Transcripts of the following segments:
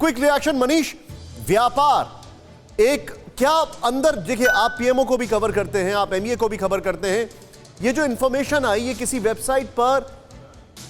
Quick reaction Manish, व्यापार एक क्या अंदर देखिए, आप पीएमओ को भी कवर करते हैं, आप एमईए को भी कवर करते हैं। ये जो इंफॉर्मेशन आई ये किसी वेबसाइट पर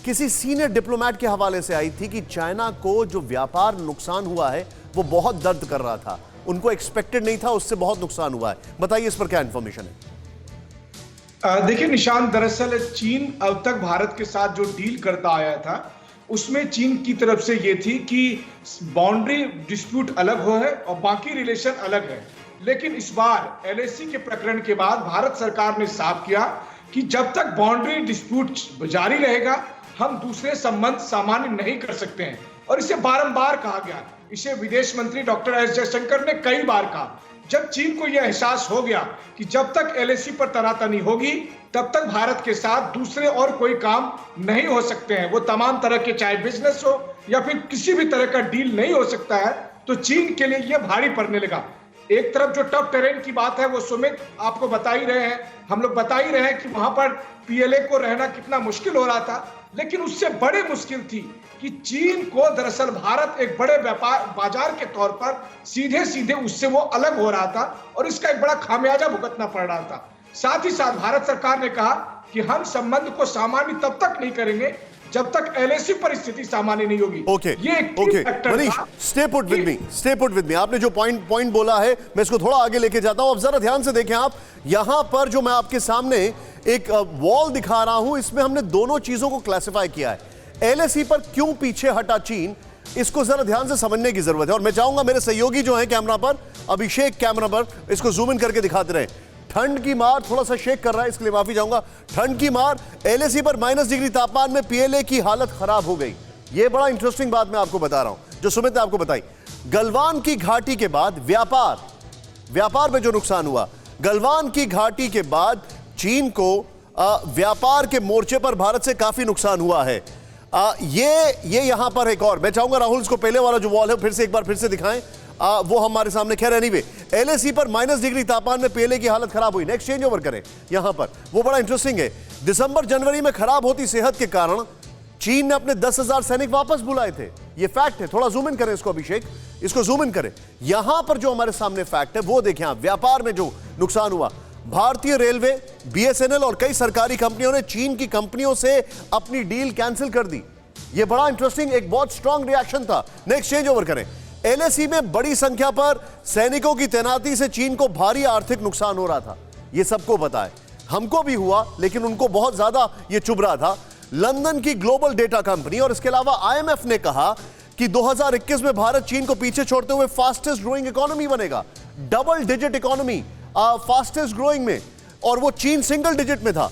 किसी सीनियर डिप्लोमेट के हवाले से आई थी कि चाइना को जो व्यापार नुकसान हुआ है वो बहुत दर्द कर रहा था, उनको एक्सपेक्टेड नहीं था, उससे बहुत नुकसान हुआ है। बताइए इस पर क्या इंफॉर्मेशन है। देखिए निशांत, दरअसल चीन अब तक भारत के साथ जो डील करता आया था उसमें चीन की तरफ से ये थी कि बाउंड्री डिस्प्यूट अलग हो है और बाकी रिलेशन अलग है। लेकिन इस बार एलएसी के प्रकरण के बाद भारत सरकार ने साफ किया कि जब तक बाउंड्री डिस्प्यूट जारी रहेगा हम दूसरे संबंध सामान्य नहीं कर सकते हैं, और इसे बारंबार कहा गया। इसे विदेश मंत्री डॉक्टर एस जयशंकर ने कई बार कहा। जब चीन को यह एहसास हो गया कि जब तक एलएसी पर तनातनी होगी तब तक भारत के साथ दूसरे और कोई काम नहीं हो सकते हैं, वो तमाम तरह के चाहे बिजनेस हो या फिर किसी भी तरह का डील नहीं हो सकता है, तो चीन के लिए यह भारी पड़ने लगा। एक तरफ जो टफ टेरेन की बात है वो सुमित आपको बता ही रहे हैं, हम लोग बता ही रहे हैं कि वहां पर पीएलए को रहना कितना मुश्किल हो रहा था, लेकिन उससे बड़ी मुश्किल थी कि चीन को दरअसल भारत एक बड़े व्यापार बाजार के तौर पर सीधे सीधे उससे वो अलग हो रहा था और इसका एक बड़ा खामियाजा भुगतना पड़ रहा था। साथ ही साथ भारत सरकार ने कहा कि हम संबंध को सामान्य तब तक नहीं करेंगे जब तक एलएसी परिस्थिति सामान्य नहीं होगी। Manish, stay put with me. आपने जो पॉइंट बोला है मैं इसको थोड़ा आगे लेके जाता हूं। अब जरा ध्यान से देखें आप, यहां पर जो मैं आपके सामने एक वॉल दिखा रहा हूं, इसमें हमने दोनों चीजों को क्लासिफाई किया है। एलएसी पर क्यों पीछे हटा चीन, इसको जरा ध्यान से समझने की जरूरत है। और मैं चाहूंगा मेरे सहयोगी जो है कैमरा पर, अभिषेक कैमरा पर इसको जूम इन करके दिखाते रहे। ठंड की मार, थोड़ा सा शेक कर रहा है इसके लिए माफी चाहूंगा। ठंड की मार, एलएसी पर -डिग्री तापमान में पीएलए की हालत खराब हो गई। यह बड़ा इंटरेस्टिंग बात मैं आपको बता रहा हूं जो सुमित ने आपको बताई। गलवान की घाटी के बाद व्यापार में जो नुकसान हुआ, गलवान की घाटी के बाद चीन को व्यापार के मोर्चे पर भारत से काफी नुकसान हुआ है। ये यहां पर एक और, मैं चाहूंगा राहुल इसको पहले वाला जो वॉल है फिर से एक बार फिर से दिखाएं, वो हमारे सामने। खैर एनीवे, एलएसी पर -डिग्री तापमान में पीएलए की हालत खराब हुई। नेक्स्ट चेंज ओवर करें यहां पर, वो बड़ा इंटरेस्टिंग है। दिसंबर जनवरी में खराब होती सेहत के कारण चीन ने अपने 10,000 सैनिक वापस बुलाए थे। ये फैक्ट है। थोड़ा जूम इन करें इसको अभिषेक, इसको जूम इन करें। यहां पर जो हमारे सामने फैक्ट है वो देखें आप, व्यापार में जो नुकसान हुआ। भारतीय रेलवे, बीएसएनएल और कई सरकारी कंपनियों ने चीन की कंपनियों से अपनी डील कैंसिल कर दी। यह बड़ा इंटरेस्टिंग, एक बहुत स्ट्रांग रिएक्शन था। नेक्स्ट चेंज ओवर करें। एलएसी में बड़ी संख्या पर सैनिकों की तैनाती से चीन को भारी आर्थिक नुकसान हो रहा था। यह सबको पता है, हमको भी हुआ, लेकिन उनको बहुत ज्यादा यह चुभ रहा था। लंदन की ग्लोबल डेटा कंपनी और इसके अलावा आईएमएफ ने कहा कि 2021 में भारत चीन को पीछे छोड़ते हुए फास्टेस्ट ग्रोइंग इकोनॉमी बनेगा। Double digit economy, fastest growing में, और वो चीन सिंगल डिजिट में था।